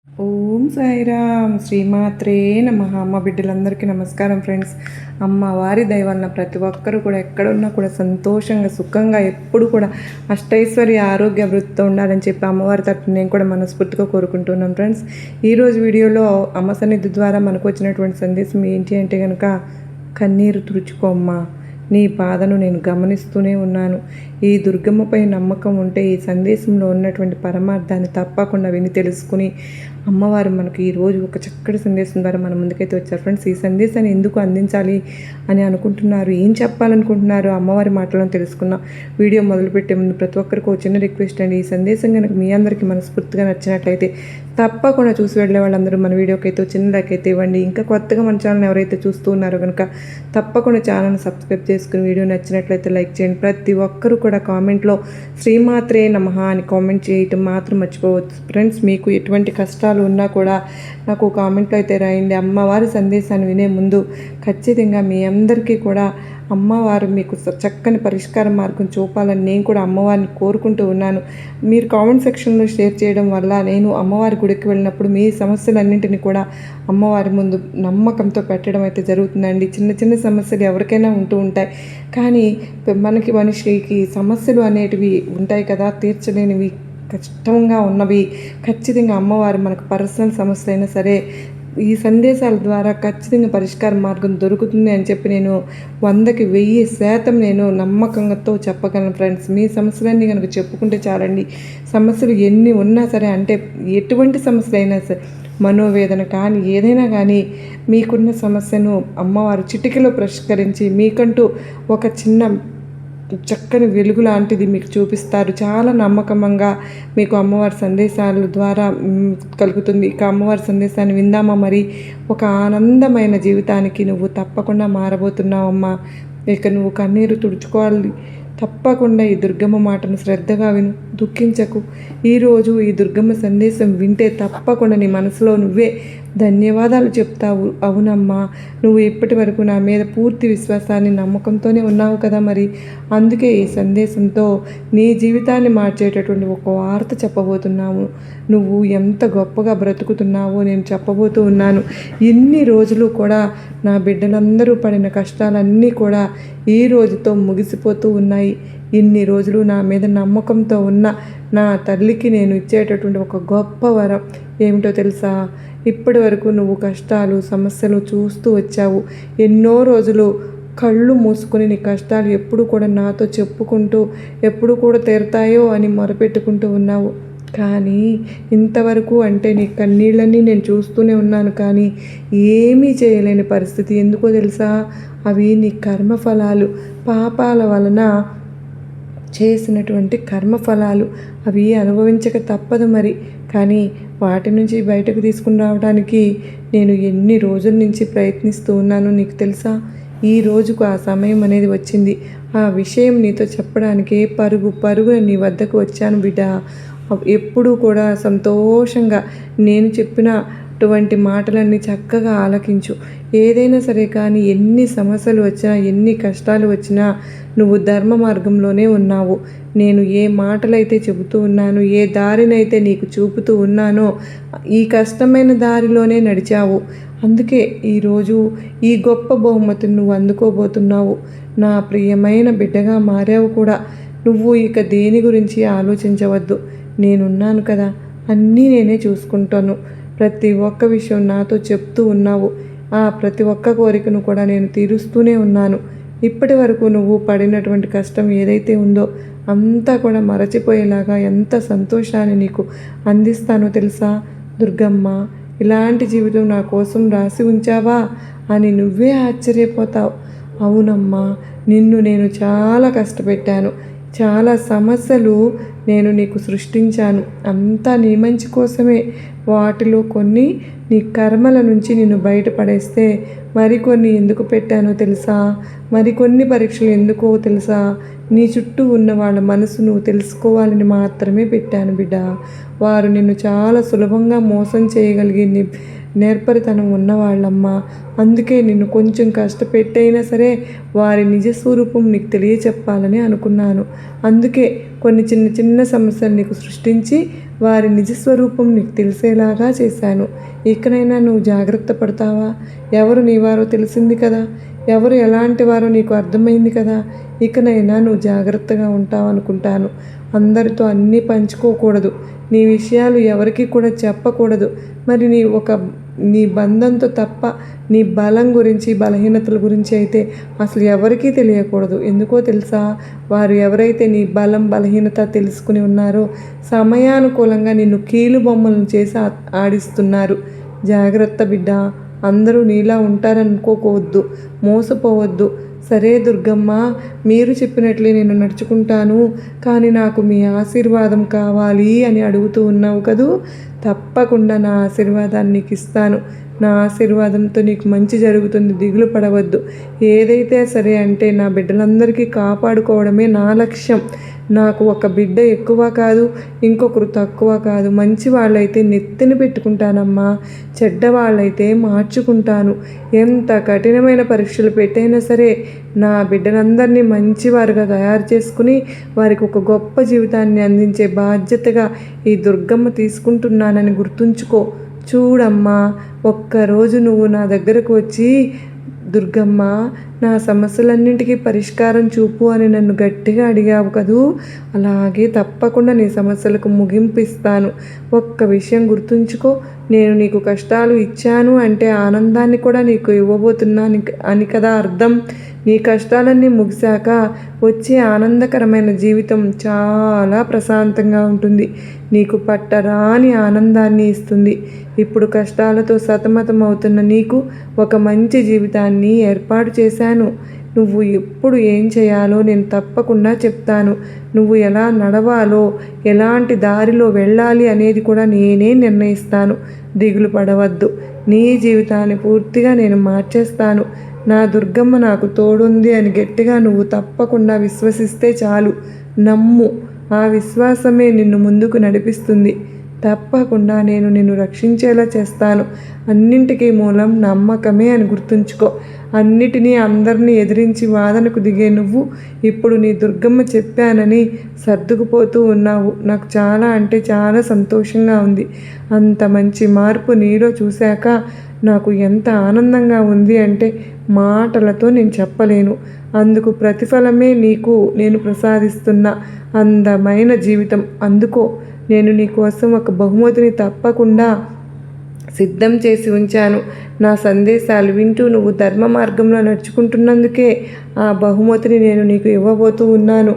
ఓం సాయిరామ్ శ్రీమాత్రే నమః. అమ్మ బిడ్డలందరికీ నమస్కారం ఫ్రెండ్స్. అమ్మవారి దయ వలన ప్రతి ఒక్కరూ కూడా ఎక్కడున్నా కూడా సంతోషంగా సుఖంగా ఎప్పుడు కూడా అష్టైశ్వర్య ఆరోగ్య అభివృద్ధితో ఉండాలని చెప్పి అమ్మవారి తరపున నేను కూడా మనస్ఫూర్తిగా కోరుకుంటున్నాను ఫ్రెండ్స్. ఈరోజు వీడియోలో అమ్మ సన్నిధి ద్వారా మనకు వచ్చినటువంటి సందేశం ఏంటి అంటే కనుక, కన్నీరు తుడుచుకో అమ్మా, నీ బాధను నేను గమనిస్తూనే ఉన్నాను. ఈ దుర్గమ్మపై నమ్మకం ఉంటే ఈ సందేశంలో ఉన్నటువంటి పరమార్థాన్ని తప్పకుండా విని తెలుసుకుని అమ్మవారు మనకు ఈరోజు ఒక చక్కటి సందేశం ద్వారా మన ముందుకైతే వచ్చారు ఫ్రెండ్స్. ఈ సందేశాన్ని ఎందుకు అందించాలి అని అనుకుంటున్నారు, ఏం చెప్పాలనుకుంటున్నారు, అమ్మవారి మాటలను తెలుసుకుందాం. వీడియో మొదలుపెట్టే ముందు ప్రతి ఒక్కరికి ఒక చిన్న రిక్వెస్ట్ అండి. ఈ సందేశం కనుక మీ అందరికీ మనస్ఫూర్తిగా నచ్చినట్లయితే తప్పకుండా చూసి వెళ్ళే వాళ్ళందరూ మన వీడియోకి అయితే చిన్న లైక్ అయితే ఇవ్వండి. ఇంకా కొత్తగా మన ఛానల్ ఎవరైతే చూస్తూ ఉన్నారో కనుక తప్పకుండా ఛానల్ని సబ్స్క్రైబ్ చేసుకుని వీడియో నచ్చినట్లయితే లైక్ చేయండి. ప్రతి ఒక్కరూ కూడా కామెంట్లో శ్రీమాత్రే నమః అని కామెంట్ చేయటం మాత్రం మర్చిపోవచ్చు ఫ్రెండ్స్. మీకు ఎటువంటి కష్టాలు ఉన్నా కూడా నాకు కామెంట్లో అయితే రాయండి. అమ్మవారి సందేశాన్ని వినే ముందు ఖచ్చితంగా మీ అందరికీ కూడా అమ్మవారు మీకు చక్కని పరిష్కార మార్గం చూపాలని నేను కూడా అమ్మవారిని కోరుకుంటూ ఉన్నాను. మీరు కామెంట్ సెక్షన్లో షేర్ చేయడం వల్ల నేను అమ్మవారి గుడికి వెళ్ళినప్పుడు మీ సమస్యలన్నింటినీ కూడా అమ్మవారి ముందు నమ్మకంతో పెట్టడం అయితే జరుగుతుందండి. చిన్న చిన్న సమస్యలు ఎవరికైనా ఉంటూ ఉంటాయి, కానీ మనిషికి సమస్యలు అనేటివి ఉంటాయి కదా, తీర్చలేనివి, కష్టంగా ఉన్నవి. ఖచ్చితంగా అమ్మవారు మనకు పర్సనల్ సమస్య అయినా సరే ఈ సందేశాల ద్వారా ఖచ్చితంగా పరిష్కార మార్గం దొరుకుతుంది అని చెప్పి నేను 100కి 1000% నేను నమ్మకంతో చెప్పగలను ఫ్రెండ్స్. మీ సమస్యలన్నీ కనుక చెప్పుకుంటే చాలండి. సమస్యలు ఎన్ని ఉన్నా సరే, అంటే ఎటువంటి సమస్యలు అయినా సరే, మనోవేదన కానీ ఏదైనా కానీ మీకున్న సమస్యను అమ్మవారు చిటికలో పరిష్కరించి మీకంటూ ఒక చిన్న చక్కని వెలుగు లాంటిది మీకు చూపిస్తారు. చాలా నమ్మకంగా మీకు అమ్మవారి సందేశాల ద్వారా కలుగుతుంది. ఇక అమ్మవారి సందేశాన్ని విందామా మరి? ఒక ఆనందమైన జీవితానికి నువ్వు తప్పకుండా మారబోతున్నావమ్మా. ఇక నువ్వు కన్నీరు తుడుచుకోవాలి. తప్పకుండా ఈ దుర్గమ్మ మాటను శ్రద్ధగా విను, దుఃఖించకు. ఈరోజు ఈ దుర్గమ్మ సందేశం వింటే తప్పకుండా నీ మనసులో నువ్వే ధన్యవాదాలు చెప్తావు. అవునమ్మా, నువ్వు ఇప్పటి వరకు నా మీద పూర్తి విశ్వాసాన్ని నమ్మకంతోనే ఉన్నావు కదా, మరి అందుకే ఈ సందేశంతో నీ జీవితాన్ని మార్చేటటువంటి ఒక వార్త చెప్పబోతున్నాము. నువ్వు ఎంత గొప్పగా బ్రతుకుతున్నావో నేను చెప్పబోతూ ఉన్నాను. ఇన్ని రోజులు కూడా నా బిడ్డలందరూ పడిన కష్టాలన్నీ కూడా ఈ రోజుతో ముగిసిపోతూ ఉన్నాయి. ఇన్ని రోజులు నా మీద నమ్మకంతో ఉన్న నా తల్లికి నేను ఇచ్చేటటువంటి ఒక గొప్ప వరం ఏమిటో తెలుసా? ఇప్పటి వరకు నువ్వు కష్టాలు సమస్యలు చూస్తూ వచ్చావు. ఎన్నో రోజులు కళ్ళు మూసుకొని నీ కష్టాలు ఎప్పుడు కూడా నాతో చెప్పుకుంటూ ఎప్పుడు కూడా తీరుతాయో అని మొరపెట్టుకుంటూ ఉన్నావు. కానీ ఇంతవరకు అంటే నీ కన్నీళ్ళన్నీ నేను చూస్తూనే ఉన్నాను, కానీ ఏమీ చేయలేని పరిస్థితి. ఎందుకో తెలుసా? అవి నీ కర్మఫలాలు, పాపాల వలన చేసినటువంటి కర్మఫలాలు. అవి అనుభవించక తప్పదు మరి. కానీ వాటి నుంచి బయటకు తీసుకుని రావడానికి నేను ఎన్ని రోజుల నుంచి ప్రయత్నిస్తూ ఉన్నాను నీకు తెలుసా? ఈ రోజుకు ఆ సమయం అనేది వచ్చింది. ఆ విషయం నీతో చెప్పడానికి పరుగున నీ వద్దకు వచ్చాను బిడ్డ. ఎప్పుడూ కూడా సంతోషంగా నేను చెప్పినటువంటి మాటలన్నీ చక్కగా ఆలకించు. ఏదైనా సరే కానీ ఎన్ని సమస్యలు వచ్చినా ఎన్ని కష్టాలు వచ్చినా నువ్వు ధర్మ మార్గంలోనే ఉన్నావు. నేను ఏ మాటలైతే చెబుతూ ఉన్నాను, ఏ దారినైతే నీకు చూపుతూ ఉన్నానో ఈ కష్టమైన దారిలోనే నడిచావు. అందుకే ఈరోజు ఈ గొప్ప బహుమతిని నువ్వు అందుకోబోతున్నావు. నా ప్రియమైన బిడ్డగా మారావు కూడా. నువ్వు ఇక దేని గురించి ఆలోచించవద్దు. నేనున్నాను కదా, అన్నీ నేనే చూసుకుంటాను. ప్రతి ఒక్క విషయం నాతో చెప్తూ ఉన్నావు. ఆ ప్రతి ఒక్క కోరికను కూడా నేను తీరుస్తూనే ఉన్నాను. ఇప్పటి వరకు నువ్వు పడినటువంటి కష్టం ఏదైతే ఉందో అంతా కూడా మరచిపోయేలాగా ఎంత సంతోషాన్ని నీకు అందిస్తానో తెలుసా? దుర్గమ్మ, ఇలాంటి జీవితం నా కోసం రాసి ఉంచావా అని నువ్వే ఆశ్చర్యపోతావు. అవునమ్మా, నిన్ను నేను చాలా కష్టపెట్టాను. చాలా సమస్యలు నేను నీకు సృష్టించాను. అంతా నీ మంచి కోసమే. వాటిలో కొన్ని నీ కర్మల నుంచి నిన్ను బయటపడేస్తే మరికొన్ని ఎందుకు పెట్టానో తెలుసా? మరికొన్ని పరీక్షలు ఎందుకో తెలుసా? నీ చుట్టూ ఉన్న వాళ్ళ మనసు నువ్వు తెలుసుకోవాలని మాత్రమే పెట్టాను బిడ్డ. వారు నిన్ను చాలా సులభంగా మోసం చేయగలిగి నేర్పరితనం ఉన్నవాళ్ళమ్మా. అందుకే నిన్ను కొంచెం కష్టపెట్టైనా సరే వారి నిజస్వరూపం నీకు తెలియచెప్పాలని అనుకున్నాను. అందుకే కొన్ని చిన్న చిన్న సమస్యలు నీకు సృష్టించి వారి నిజస్వరూపం నీకు తెలిసేలాగా చేశాను. ఇకనైనా నువ్వు జాగ్రత్త పడతావా? ఎవరు నీవారో తెలిసింది కదా, ఎవరు ఎలాంటి వారో నీకు అర్థమైంది కదా. ఇకనైనా నువ్వు జాగ్రత్తగా ఉంటావు అనుకుంటాను. అందరితో అన్నీ పంచుకోకూడదు, నీ విషయాలు ఎవరికి కూడా చెప్పకూడదు. మరి నీ బంధంతో తప్ప నీ బలం గురించి బలహీనతల గురించి అయితే అసలు ఎవరికీ తెలియకూడదు. ఎందుకో తెలుసా? వారు ఎవరైతే నీ బలం బలహీనత తెలుసుకుని ఉన్నారో సమయానుకూలంగా నిన్ను కీలు బొమ్మలను చేసి ఆడిస్తున్నారు. జాగ్రత్త బిడ్డ. అందరూ నీలా ఉంటారనుకోవద్దు, మోసపోవద్దు. సరే దుర్గమ్మ, మీరు చెప్పినట్లే నేను నడుచుకుంటాను, కానీ నాకు మీ ఆశీర్వాదం కావాలి అని అడుగుతూ ఉన్నావు కదూ. తప్పకుండా నా ఆశీర్వాదాన్ని నీకు ఇస్తాను. నా ఆశీర్వాదంతో నీకు మంచి జరుగుతుంది, దిగులు పడవద్దు. ఏదైతే సరే అంటే నా బిడ్డలందరికీ కాపాడుకోవడమే నా లక్ష్యం. నాకు ఒక బిడ్డ ఎక్కువ కాదు, ఇంకొకరు తక్కువ కాదు. మంచి వాళ్ళైతే నెత్తిన పెట్టుకుంటానమ్మా, చెడ్డవాళ్ళైతే మార్చుకుంటాను. ఎంత కఠినమైన పరీక్షలు పెట్టైనా సరే నా బిడ్డలందరినీ మంచివారుగా తయారు చేసుకుని వారికి ఒక గొప్ప జీవితాన్ని అందించే బాధ్యతగా ఈ దుర్గమ్మ తీసుకుంటున్నానని గుర్తుంచుకో. చూడమ్మా, ఒక్కరోజు నువ్వు నా దగ్గరకు వచ్చి దుర్గమ్మ నా సమస్యలన్నింటికీ పరిష్కారం చూపు అని నన్ను గట్టిగా అడిగావు కదూ. అలాగే తప్పకుండా నీ సమస్యలకు ముగింపు ఇస్తాను. ఒక్క విషయం గుర్తుంచుకో, నేను నీకు కష్టాలు ఇచ్చాను అంటే ఆనందాన్ని కూడా నీకు ఇవ్వబోతున్నాను అని కదా అర్థం. నీ కష్టాలన్నీ ముగిశాక వచ్చే ఆనందకరమైన జీవితం చాలా ప్రశాంతంగా ఉంటుంది, నీకు పట్టరాని ఆనందాన్ని ఇస్తుంది. ఇప్పుడు కష్టాలతో సతమతం అవుతున్న నీకు ఒక మంచి జీవితాన్ని ఏర్పాటు చేశాను. నువ్వు ఎప్పుడు ఏం చేయాలో నేను తప్పకుండా చెప్తాను. నువ్వు ఎలా నడవాలో, ఎలాంటి దారిలో వెళ్ళాలి అనేది కూడా నేనే నిర్ణయిస్తాను. దిగులు పడవద్దు, నీ జీవితాన్ని పూర్తిగా నేను మార్చేస్తాను. నా దుర్గమ్మ నాకు తోడుంది అని గట్టిగా నువ్వు తప్పకుండా విశ్వసిస్తే చాలు. నమ్ము, ఆ విశ్వాసమే నిన్ను ముందుకు నడిపిస్తుంది. తప్పకుండా నేను నిన్ను రక్షించేలా చేస్తాను. అన్నింటికీ మూలం నమ్మకమే అని గుర్తుంచుకో. అన్నిటినీ అందరినీ ఎదిరించి వాదనకు దిగే నువ్వు ఇప్పుడు నీ దుర్గమ్మ చెప్పానని సర్దుకుపోతూ ఉన్నావు. నాకు చాలా అంటే చాలా సంతోషంగా ఉంది. అంత మంచి మార్పు నీలో చూశాక నాకు ఎంత ఆనందంగా ఉంది అంటే మాటలతో నేను చెప్పలేను. అందుకు ప్రతిఫలమే నీకు నేను ప్రసాదిస్తున్న అందమైన జీవితం. అందుకో, నేను నీ కోసం ఒక బహుమతిని తప్పకుండా సిద్ధం చేసి ఉంచాను. నా సందేశాలు వింటూ నువ్వు ధర్మ మార్గంలో నడుచుకుంటున్నందుకే ఆ బహుమతిని నేను నీకు ఇవ్వబోతూ ఉన్నాను.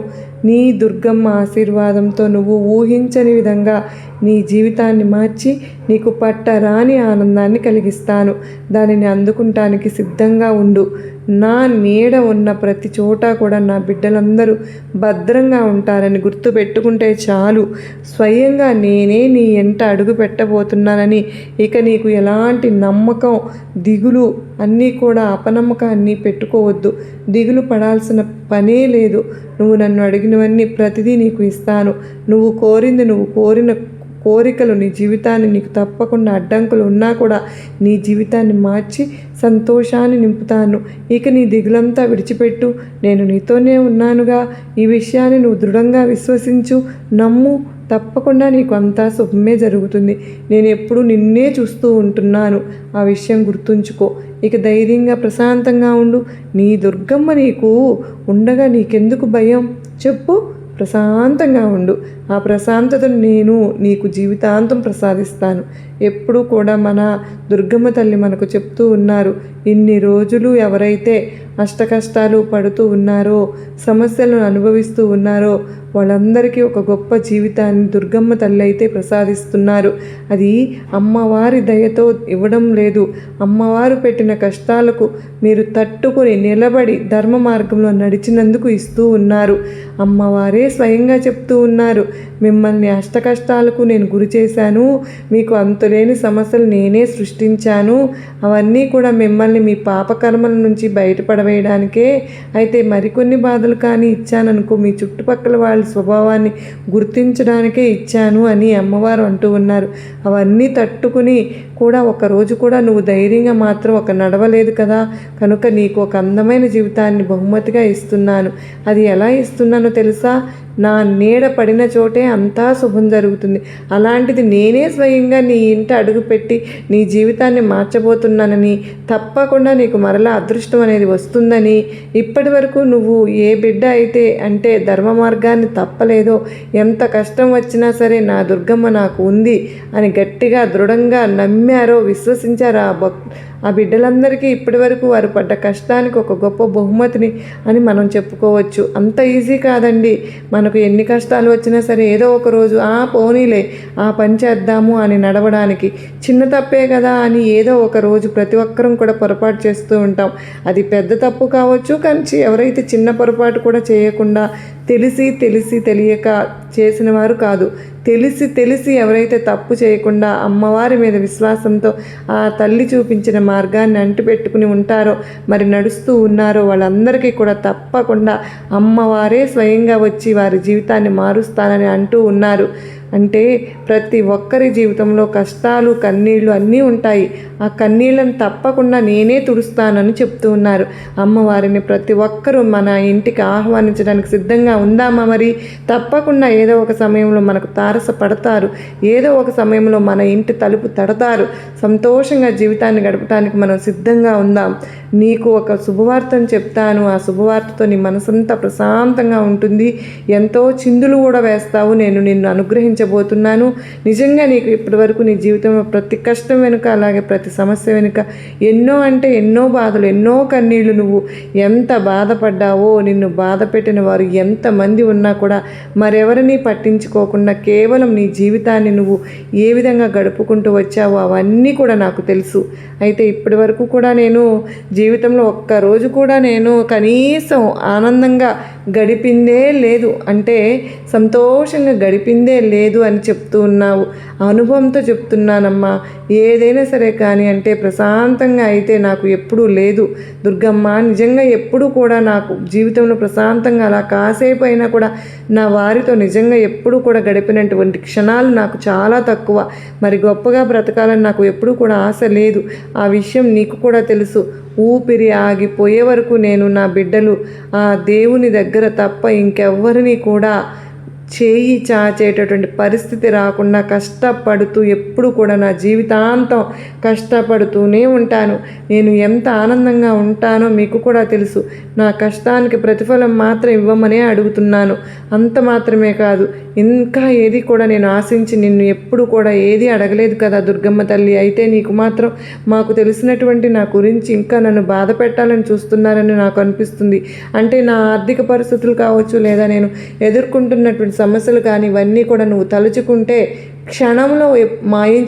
నీ దుర్గమ్మ ఆశీర్వాదంతో నువ్వు ఊహించని విధంగా నీ జీవితాన్ని మార్చి నీకు పట్టరాని ఆనందాన్ని కలిగిస్తాను. దానిని అందుకుంటానికి సిద్ధంగా ఉండు. నా నీడ ఉన్న ప్రతి చోట కూడా నా బిడ్డలందరూ భద్రంగా ఉంటారని గుర్తుపెట్టుకుంటే చాలు. స్వయంగా నేనే నీ ఎంట అడుగు పెట్టబోతున్నానని ఇక నీకు ఎలాంటి నమ్మకం, దిగులు అన్నీ కూడా అపనమ్మకాన్ని పెట్టుకోవద్దు. దిగులు పడాల్సిన పనే లేదు. నువ్వు నన్ను అడిగినవన్నీ ప్రతిదీ నీకు ఇస్తాను. నువ్వు కోరింది, నువ్వు కోరిన కోరికలు నీ జీవితాన్ని నీకు తప్పకుండా అడ్డంకులు ఉన్నా కూడా నీ జీవితాన్ని మార్చి సంతోషాన్ని నింపుతాను. ఇక నీ దిగులంతా విడిచిపెట్టు, నేను నీతోనే ఉన్నానుగా. ఈ విషయాన్ని నువ్వు దృఢంగా విశ్వసించు, నమ్ము. తప్పకుండా నీకు అంతా శుభమే జరుగుతుంది. నేను ఎప్పుడు నిన్నే చూస్తూ ఉంటున్నాను, ఆ విషయం గుర్తుంచుకో. ఇక ధైర్యంగా ప్రశాంతంగా ఉండు. నీ దుర్గమ్మ నీకు ఉండగా నీకెందుకు భయం చెప్పు? ప్రశాంతంగా ఉండు. ఆ ప్రశాంతతను నేను నీకు జీవితాంతం ప్రసాదిస్తాను. ఎప్పుడూ కూడా మన దుర్గమ్మ తల్లి మనకు చెప్తూ ఉన్నారు, ఇన్ని రోజులు ఎవరైతే అష్టకష్టాలు పడుతూ ఉన్నారో, సమస్యలను అనుభవిస్తూ ఉన్నారో వాళ్ళందరికీ ఒక గొప్ప జీవితాన్ని దుర్గమ్మ తల్లి అయితే ప్రసాదిస్తున్నారు. అది అమ్మవారి దయతో ఇవ్వడం లేదు. అమ్మవారు పెట్టిన కష్టాలకు మీరు తట్టుకుని నిలబడి ధర్మ మార్గంలో నడిచినందుకు ఇస్తూ ఉన్నారు. అమ్మవారే స్వయంగా చెప్తూ ఉన్నారు, మిమ్మల్ని అష్టకష్టాలకు నేను గురి చేశాను, మీకు అంతులేని సమస్యలు నేనే సృష్టించాను, అవన్నీ కూడా మిమ్మల్ని మీ పాపకర్మల నుంచి బయటపడవేయడానికే. అయితే మరికొన్ని బాధలు కానీ ఇచ్చాననుకో, మీ చుట్టుపక్కల వాళ్ళ స్వభావాన్ని గుర్తించడానికే ఇచ్చాను అని అమ్మవారు అంటూ ఉన్నారు. అవన్నీ తట్టుకుని కూడా ఒకరోజు కూడా నువ్వు ధైర్యంగా మాత్రం నడవలేదు కదా, కనుక నీకు ఒక అందమైన జీవితాన్ని బహుమతిగా ఇస్తున్నాను. అది ఎలా ఇస్తున్నానో తెలుసా? నా నీడ పడిన చోటే అంతా శుభం జరుగుతుంది. అలాంటిది నేనే స్వయంగా నీ ఇంట అడుగుపెట్టి నీ జీవితాన్ని మార్చబోతున్నానని, తప్పకుండా నీకు మరలా అదృష్టం అనేది వస్తుందని, ఇప్పటి వరకు నువ్వు ఏ బిడ్డ అయితే అంటే ధర్మ మార్గాన్ని తప్పలేదో, ఎంత కష్టం వచ్చినా సరే నా దుర్గమ్మ నాకు ఉంది అని గట్టిగా దృఢంగా నమ్మారో, విశ్వసించారో ఆ బిడ్డలందరికీ ఇప్పటి వరకు వారు పడ్డ కష్టానికి ఒక గొప్ప బహుమతిని అని మనం చెప్పుకోవచ్చు. అంత ఈజీ కాదండి. మనకు ఎన్ని కష్టాలు వచ్చినా సరే ఏదో ఒక రోజు పోనీలే ఆ పని చేద్దాము అని నడవడానికి, చిన్న తప్పే కదా అని ఏదో ఒక రోజు ప్రతి ఒక్కరం కూడా పొరపాటు చేస్తూ ఉంటాం. అది పెద్ద తప్పు కావచ్చు, కానీ ఎవరైతే చిన్న పొరపాటు కూడా చేయకుండా తెలిసి తెలియక చేసిన వారు కాదు, తెలిసి ఎవరైతే తప్పు చేయకుండా అమ్మవారి మీద విశ్వాసంతో ఆ తల్లి చూపించిన మార్గాన్ని అంటిపెట్టుకుని ఉంటారో, మరి నడుస్తూ ఉన్నారో, వాళ్ళందరికీ కూడా తప్పకుండా అమ్మవారే స్వయంగా వచ్చి వారి జీవితాన్ని మారుస్తానని అంటూ ఉన్నారు. అంటే ప్రతి ఒక్కరి జీవితంలో కష్టాలు, కన్నీళ్ళు అన్నీ ఉంటాయి. ఆ కన్నీళ్ళను తప్పకుండా నేనే తుడుస్తానని చెప్తూ ఉన్నారు. అమ్మవారిని ప్రతి ఒక్కరూ మన ఇంటికి ఆహ్వానించడానికి సిద్ధంగా ఉందామా? మరి తప్పకుండా ఏదో ఒక సమయంలో మనకు తారసపడతారు, ఏదో ఒక సమయంలో మన ఇంటి తలుపు తడతారు. సంతోషంగా జీవితాన్ని గడపడానికి మనం సిద్ధంగా ఉందాం. నీకు ఒక శుభవార్తను చెప్తాను. ఆ శుభవార్తతో నీ మనసంతా ప్రశాంతంగా ఉంటుంది. ఎంతో చిందులు కూడా వేస్తావు. నేను నిన్ను అనుగ్రహించబోతున్నాను. నిజంగా నీకు ఇప్పటివరకు నీ జీవితంలో ప్రతి కష్టం వెనుక, అలాగే ప్రతి సమస్య వెనుక ఎన్నో అంటే ఎన్నో బాధలు, ఎన్నో కన్నీళ్లు, నువ్వు ఎంత బాధపడ్డావో, నిన్ను బాధ పెట్టిన వారు ఎంతమంది ఉన్నా కూడా మరెవరిని పట్టించుకోకుండా కేవలం నీ జీవితాన్ని నువ్వు ఏ విధంగా గడుపుకుంటూ వచ్చావో అవన్నీ కూడా నాకు తెలుసు. అయితే ఇప్పటి వరకు కూడా నేను జీవితంలో ఒక్కరోజు కూడా నేను కనీసం ఆనందంగా గడిపిందే లేదు, అంటే సంతోషంగా గడిపిందే లేదు అని చెప్తూ ఉన్నావు. అనుభవంతో చెప్తున్నానమ్మా. ఏదైనా సరే కానీ అంటే ప్రశాంతంగా అయితే నాకు ఎప్పుడూ లేదు దుర్గమ్మ. నిజంగా ఎప్పుడూ కూడా నాకు జీవితంలో ప్రశాంతంగా అలా కాసేపు అయినా కూడా నా వారితో నిజంగా ఎప్పుడూ కూడా గడిపినటువంటి క్షణాలు నాకు చాలా తక్కువ. మరి గొప్పగా బ్రతకాలని నాకు ఎప్పుడూ కూడా ఆశ లేదు. ఆ విషయం నీకు కూడా తెలుసు. ఊపిరి ఆగిపోయే వరకు నేను నా బిడ్డలు ఆ దేవుని దగ్గర తప్ప ఇంకెవ్వరిని కూడా చేయి చాచేటటువంటి పరిస్థితి రాకుండా కష్టపడుతూ ఎప్పుడు కూడా నా జీవితాంతం కష్టపడుతూనే ఉంటాను. నేను ఎంత ఆనందంగా ఉంటానో మీకు కూడా తెలుసు. నా కష్టానికి ప్రతిఫలం మాత్రం ఇవ్వమనే అడుగుతున్నాను. అంత మాత్రమే కాదు, ఇంకా ఏది కూడా నేను ఆశించి నిన్ను ఎప్పుడు కూడా ఏది అడగలేదు కదా దుర్గమ్మ తల్లి. అయితే నీకు మాత్రం మాకు తెలిసినటువంటి నా గురించి ఇంకా నన్ను బాధ పెట్టాలని చూస్తున్నారని నాకు అనిపిస్తుంది. అంటే నా ఆర్థిక పరిస్థితులు కావచ్చు, లేదా నేను ఎదుర్కొంటున్నటువంటి సమస్యలు కానీ, ఇవన్నీ కూడా నువ్వు తలుచుకుంటే క్షణంలో మాయం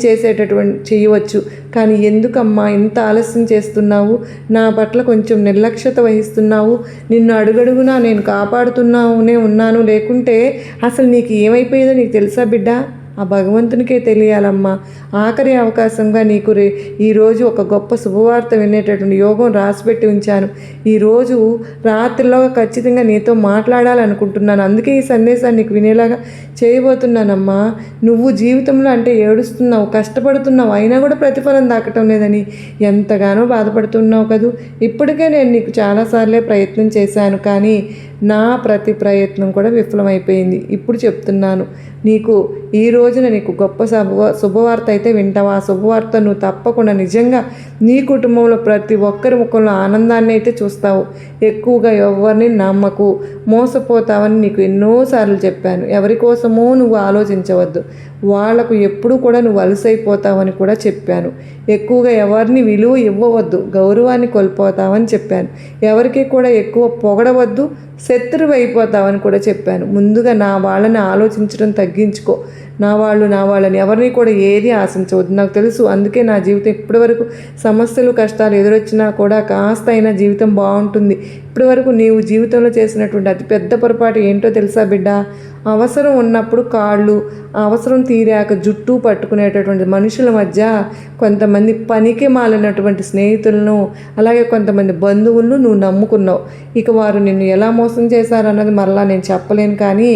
చేయవచ్చు. కానీ ఎందుకమ్మా ఇంత ఆలస్యం చేస్తున్నావు? నా పట్ల కొంచెం నిర్లక్ష్యత వహిస్తున్నావు. నిన్ను అడుగడుగునా నేను కాపాడుతున్నావునే ఉన్నాను. లేకుంటే అసలు నీకు ఏమైపోయేదో నీకు తెలుసా బిడ్డ? ఆ భగవంతునికే తెలియాలమ్మా. ఆఖరి అవకాశంగా నీకు ఈరోజు ఒక గొప్ప శుభవార్త వినేటటువంటి యోగం రాసిపెట్టి ఉంచాను. ఈరోజు రాత్రిలో ఖచ్చితంగా నీతో మాట్లాడాలనుకుంటున్నాను. అందుకే ఈ సందేశాన్ని నీకు వినేలాగా చేయబోతున్నానమ్మా. నువ్వు జీవితంలో అంటే ఏడుస్తున్నావు, కష్టపడుతున్నావు, అయినా కూడా ప్రతిఫలం దాకటం లేదని ఎంతగానో బాధపడుతున్నావు కదూ. ఇప్పటికే నేను నీకు చాలాసార్లే ప్రయత్నం చేశాను, కానీ నా ప్రతి ప్రయత్నం కూడా విఫలమైపోయింది. ఇప్పుడు చెప్తున్నాను, నీకు ఈ రోజున నీకు గొప్ప శుభవార్త అయితే వింటావు. ఆ శుభవార్త నువ్వు తప్పకుండా నిజంగా నీ కుటుంబంలో ప్రతి ఒక్కరి ముఖంలో ఆనందాన్ని అయితే చూస్తావు. ఎక్కువగా ఎవరిని నమ్మకు, మోసపోతావని నీకు ఎన్నోసార్లు చెప్పాను. ఎవరి కోసమో నువ్వు ఆలోచించవద్దు, వాళ్లకు ఎప్పుడు కూడా నువ్వు అలసైపోతావని కూడా చెప్పాను. ఎక్కువగా ఎవరిని విలువ ఇవ్వవద్దు, గౌరవాన్ని కోల్పోతావని చెప్పాను. ఎవరికి కూడా ఎక్కువ పొగడవద్దు, శత్రువు అయిపోతావని కూడా చెప్పాను. ముందుగా నా వాళ్ళని ఆలోచించడం తగ్గించుకో. నా వాళ్ళని ఎవరిని కూడా ఏది ఆశించవద్దు. నాకు తెలుసు, అందుకే నా జీవితం ఇప్పటివరకు సమస్యలు కష్టాలు ఎదురొచ్చినా కూడా కాస్త అయినా జీవితం బాగుంటుంది. ఇప్పటివరకు నీవు జీవితంలో చేసినటువంటి అతిపెద్ద పొరపాటు ఏంటో తెలుసా బిడ్డ? అవసరం ఉన్నప్పుడు కాళ్ళు, అవసరం తీరాక జుట్టు పట్టుకునేటటువంటి మనుషుల మధ్య కొంతమంది పనికి మాలినటువంటి స్నేహితులను, అలాగే కొంతమంది బంధువులను నువ్వు నమ్ముకున్నావు. ఇక వారు నిన్ను ఎలా మోసం చేశారన్నది మరలా నేను చెప్పలేను, కానీ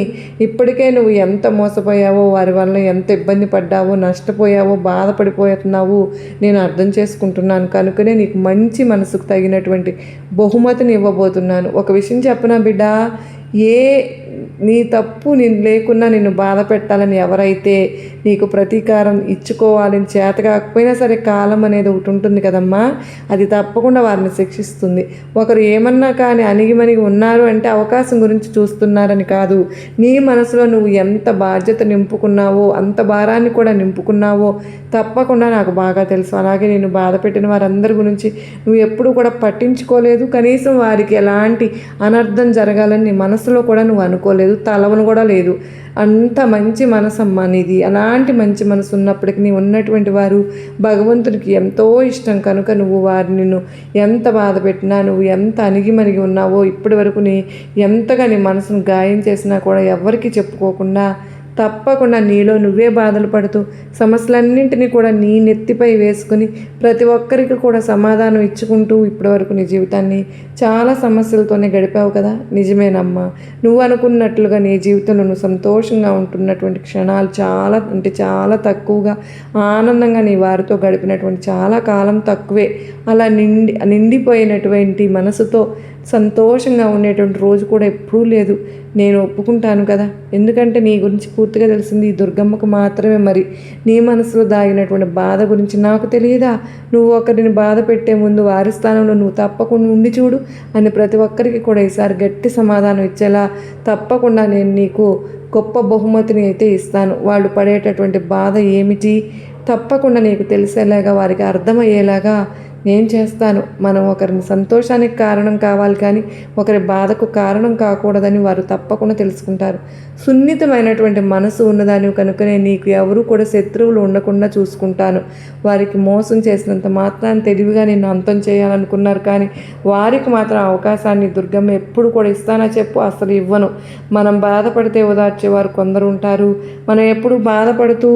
ఇప్పటికే నువ్వు ఎంత మోసపోయావో, వారి వల్ల ఎంత ఇబ్బంది పడ్డావో, నష్టపోయావో, బాధపడిపోతున్నావు నేను అర్థం చేసుకుంటున్నాను. కనుకనే నీకు మంచి మనసుకు తగినటువంటి బహుమతిని ఇవ్వబోతున్నాను. ఒక విషయం చెప్పనా బిడ్డ, నీ తప్పు నేను లేకున్నా నిన్ను బాధ పెట్టాలని ఎవరైతే నీకు ప్రతీకారం ఇచ్చుకోవాలని చేత కాకపోయినా సరే, కాలం అనేది ఒకటి ఉంటుంది కదమ్మా, అది తప్పకుండా వారిని శిక్షిస్తుంది. ఒకరు ఏమన్నా కానీ అణిగిమణిగి ఉన్నారు అంటే అవకాశం గురించి చూస్తున్నారని కాదు. నీ మనసులో నువ్వు ఎంత బాధ్యత నింపుకున్నావో, అంత భారాన్ని కూడా నింపుకున్నావో తప్పకుండా నాకు బాగా తెలుసు. అలాగే నేను బాధ పెట్టిన వారందరి గురించి నువ్వు ఎప్పుడు కూడా పట్టించుకోలేదు. కనీసం వారికి ఎలాంటి అనర్థం జరగాలని నీ మనసులో కూడా నువ్వు అనుకోలేదు, తలవను కూడా లేదు. అంత మంచి మనసమ్మా నీది. అలాంటి మంచి మనసు ఉన్నప్పటికీ నీ ఉన్నటువంటి వారు భగవంతుడికి ఎంతో ఇష్టం కనుక నువ్వు నిన్ను ఎంత బాధ పెట్టినా, నువ్వు ఎంత అణిగిమణిగి ఉన్నావో, ఇప్పటి వరకు ఎంతగా నీ మనసును గాయం చేసినా కూడా ఎవరికి చెప్పుకోకుండా తప్పకుండా నీలో నువ్వే బాధలు పడుతూ సమస్యలన్నింటినీ కూడా నీ నెత్తిపై వేసుకుని ప్రతి ఒక్కరికి కూడా సమాధానం ఇచ్చుకుంటూ ఇప్పటివరకు నీ జీవితాన్ని చాలా సమస్యలతోనే గడిపావు కదా. నిజమేనమ్మా, నువ్వు అనుకున్నట్లుగా నీ జీవితంలో నువ్వు సంతోషంగా ఉంటున్నటువంటి క్షణాలు చాలా అంటే చాలా తక్కువగా, ఆనందంగా నీ వారితో గడిపినటువంటి చాలా కాలం తక్కువే. అలా నిండిపోయినటువంటి మనసుతో సంతోషంగా ఉండేటువంటి రోజు కూడా ఎప్పుడూ లేదు. నేను ఒప్పుకుంటాను కదా, ఎందుకంటే నీ గురించి పూర్తిగా తెలిసింది ఈ దుర్గమ్మకు మాత్రమే. మరి నీ మనసులో దాగినటువంటి బాధ గురించి నాకు తెలియదా? నువ్వు ఒకరిని బాధ పెట్టే ముందు వారి స్థానంలో నువ్వు తప్పకుండా ఉండి చూడు అని ప్రతి ఒక్కరికి కూడా ఈసారి గట్టి సమాధానం ఇచ్చేలా తప్పకుండా నేను నీకు గొప్ప బహుమతిని అయితే ఇస్తాను. వాళ్ళు పడేటటువంటి బాధ ఏమిటి తప్పకుండా నీకు తెలిసేలాగా, వారికి అర్థమయ్యేలాగా నేను చేస్తాను. మనం ఒకరిని సంతోషానికి కారణం కావాలి కానీ ఒకరి బాధకు కారణం కాకూడదని వారు తప్పకుండా తెలుసుకుంటారు. సున్నితమైనటువంటి మనసు ఉన్నదాని కనుకనే నీకు ఎవరు కూడా శత్రువులు ఉండకుండా చూసుకుంటాను. వారికి మోసం చేసినంత మాత్రాన్ని తెలివిగా నిన్ను అంతం చేయాలనుకున్నారు, కానీ వారికి మాత్రం అవకాశాన్ని దుర్గమ్మ ఎప్పుడు కూడా ఇస్తానా చెప్పు? అసలు ఇవ్వను. మనం బాధపడితే ఓదార్చేవారు కొందరు ఉంటారు, మనం ఎప్పుడు బాధపడుతూ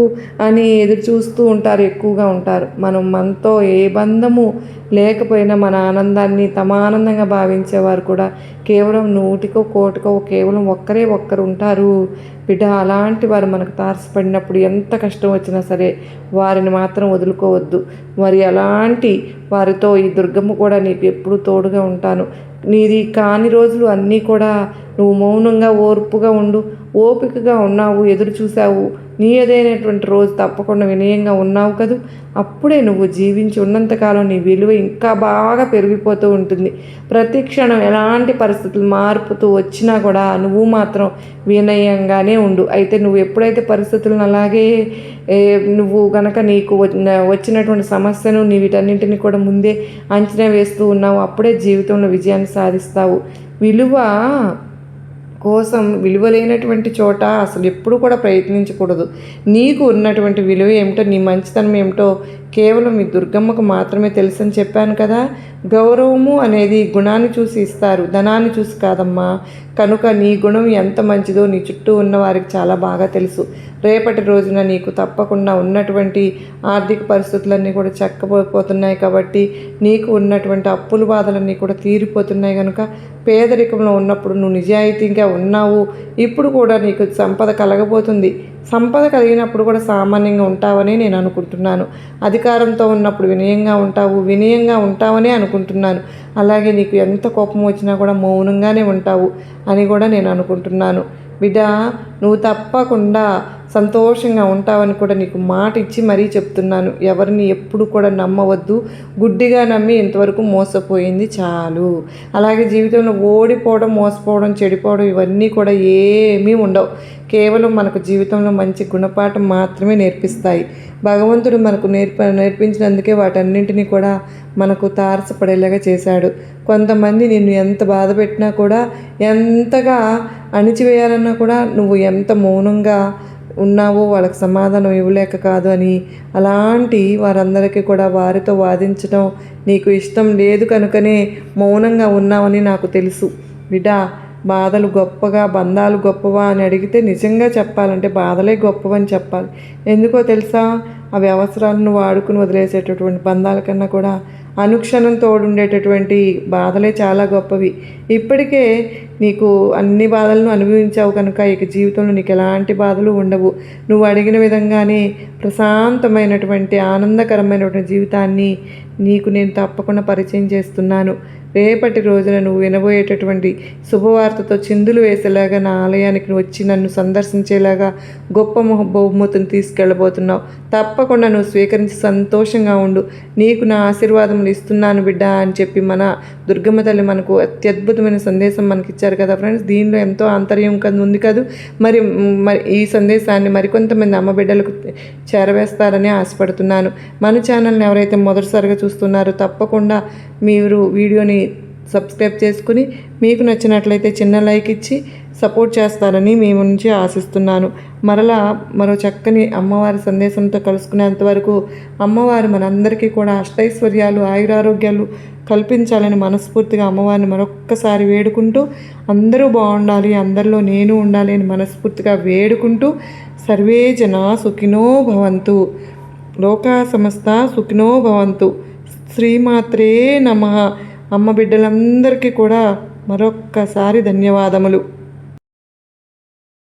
అని ఎదురు చూస్తూ ఉంటారు, ఎక్కువగా ఉంటారు. మనతో ఏ బంధము లేకపోయినా మన ఆనందాన్ని తమ ఆనందంగా భావించేవారు కూడా కేవలం 100కో 1,00,00,000కో కేవలం ఒక్కరు ఉంటారు బిడ్డ. అలాంటి వారు మనకు తారసపడినప్పుడు ఎంత కష్టం వచ్చినా సరే వారిని మాత్రం వదులుకోవద్దు. మరి అలాంటి వారితో ఈ దుర్గమ్మ కూడా నీకు ఎప్పుడు తోడుగా ఉంటాను. నీది కాని రోజులు అన్నీ కూడా నువ్వు మౌనంగా ఓర్పుగా ఉండు, ఓపికగా ఉన్నావు, ఎదురు చూసావు. నీ ఏదైనటువంటి రోజు తప్పకుండా వినయంగా ఉన్నావు కదూ, అప్పుడే నువ్వు జీవించి ఉన్నంతకాలం నీ విలువ ఇంకా బాగా పెరిగిపోతూ ఉంటుంది. ప్రతి క్షణం ఎలాంటి పరిస్థితులు మార్పుతూ వచ్చినా కూడా నువ్వు మాత్రం వినయంగానే ఉండు. అయితే నువ్వు ఎప్పుడైతే పరిస్థితులను అలాగే నువ్వు కనుక నీకు వచ్చినటువంటి సమస్యను నీ వీటన్నింటినీ కూడా ముందే అంచనా వేస్తూ ఉన్నావు, అప్పుడే జీవితంలో విజయాన్ని సాధిస్తావు. విలువ కోసం విలువలేనటువంటి చోట అసలు ఎప్పుడు కూడా ప్రయత్నించకూడదు. నీకు ఉన్నటువంటి విలువ ఏమిటో, నీ మంచితనం ఏమిటో కేవలం ఈ దుర్గమ్మకు మాత్రమే తెలుసని చెప్పాను కదా. గౌరవము అనేది గుణాన్ని చూసి ఇస్తారు, ధనాన్ని చూసి కాదమ్మా. కనుక నీ గుణం ఎంత మంచిదో నీ చుట్టూ ఉన్న వారికి చాలా బాగా తెలుసు. రేపటి రోజున నీకు తప్పకుండా ఉన్నటువంటి ఆర్థిక పరిస్థితులన్నీ కూడా చక్కబోతున్నాయి కాబట్టి, నీకు ఉన్నటువంటి అప్పుల బాధలన్నీ కూడా తీరిపోతున్నాయి. కనుక పేదరికంలో ఉన్నప్పుడు నువ్వు నిజాయితీగా ఉన్నావు, ఇప్పుడు కూడా నీకు సంపద కలగబోతుంది. సంపద కలిగినప్పుడు కూడా సామాన్యంగా ఉంటావని నేను అనుకుంటున్నాను. అధికారంతో ఉన్నప్పుడు వినయంగా ఉంటావని అనుకుంటున్నాను. అలాగే నీకు ఎంత కోపం వచ్చినా కూడా మౌనంగానే ఉంటావు అని కూడా నేను అనుకుంటున్నాను. బిడ్డ, నువ్వు తప్పకుండా సంతోషంగా ఉంటావని కూడా నీకు మాట ఇచ్చి మరీ చెప్తున్నాను. ఎవరిని ఎప్పుడు కూడా నమ్మవద్దు. గుడ్డిగా నమ్మి ఇంతవరకు మోసపోయింది చాలు. అలాగే జీవితంలో ఓడిపోవడం, మోసపోవడం, చెడిపోవడం ఇవన్నీ కూడా ఏమీ ఉండవు. కేవలం మనకు జీవితంలో మంచి గుణపాఠం మాత్రమే నేర్పిస్తాయి. భగవంతుడు మనకు నేర్పించినందుకే వాటన్నింటినీ కూడా మనకు తారసపడేలాగా చేశాడు. కొంతమంది నిన్ను ఎంత బాధ పెట్టినా కూడా, ఎంతగా అణిచివేయాలన్నా కూడా నువ్వు ఎంత మౌనంగా ఉన్నావో వాళ్ళకి సమాధానం ఇవ్వలేక కాదు అని, అలాంటి వారందరికీ కూడా వారితో వాదించడం నీకు ఇష్టం లేదు కనుకనే మౌనంగా ఉన్నావని నాకు తెలుసు. బిడ్డ, బాధలు గొప్పగా బంధాలు గొప్పవా అని అడిగితే నిజంగా చెప్పాలంటే బాధలే గొప్పవని చెప్పాలి. ఎందుకో తెలుసా? అవి అవసరాలను వాడుకుని వదిలేసేటటువంటి బంధాల కన్నా కూడా అనుక్షణం తోడుండేటటువంటి బాధలే చాలా గొప్పవి. ఇప్పటికే నీకు అన్ని బాధలను అనుభవించావు కనుక ఇక జీవితంలో నీకు ఎలాంటి బాధలు ఉండవు. నువ్వు అడిగిన విధంగానే ప్రశాంతమైనటువంటి ఆనందకరమైనటువంటి జీవితాన్ని నీకు నేను తప్పకుండా పరిచయం చేస్తున్నాను. రేపటి రోజున నువ్వు వినబోయేటటువంటి శుభవార్తతో చిందులు వేసేలాగా నా ఆలయానికి నువ్వు వచ్చి నన్ను సందర్శించేలాగా గొప్ప బహుమతిని తీసుకెళ్ళబోతున్నావు. తప్పకుండా నువ్వు స్వీకరించి సంతోషంగా ఉండు. నీకు నా ఆశీర్వాదములు ఇస్తున్నాను బిడ్డ అని చెప్పి మన దుర్గమ్మ తల్లి మనకు అత్యద్భుతమైన సందేశం మనకి ఇచ్చారు కదా ఫ్రెండ్స్. దీనిలో ఎంతో ఆంతర్యం ఉంది కదా. మరి ఈ సందేశాన్ని మరికొంతమంది అమ్మ బిడ్డలకు చేరవేస్తారని ఆశపడుతున్నాను. మన ఛానల్ని ఎవరైతే మొదటిసారిగా చూస్తున్నారో తప్పకుండా మీరు వీడియోని సబ్స్క్రైబ్ చేసుకుని మీకు నచ్చినట్లయితే చిన్న లైక్ ఇచ్చి సపోర్ట్ చేస్తారని మీ నుంచి ఆశిస్తున్నాను. మరో చక్కని అమ్మవారి సందేశంతో కలుసుకునేంతవరకు అమ్మవారు మనందరికీ కూడా అష్టైశ్వర్యాలు ఆయురారోగ్యాలు కల్పించాలని మనస్ఫూర్తిగా అమ్మవారిని మరొక్కసారి వేడుకుంటూ అందరూ బాగుండాలి, అందరిలో నేను ఉండాలి అని మనస్ఫూర్తిగా వేడుకుంటూ సర్వే జనా సుఖినో భవంతు, లోకా సమస్త సుఖినో భవంతు. శ్రీమాత్రే నమః. అమ్మ బిడ్డలందరికీ కూడా మరొక్కసారి ధన్యవాదములు.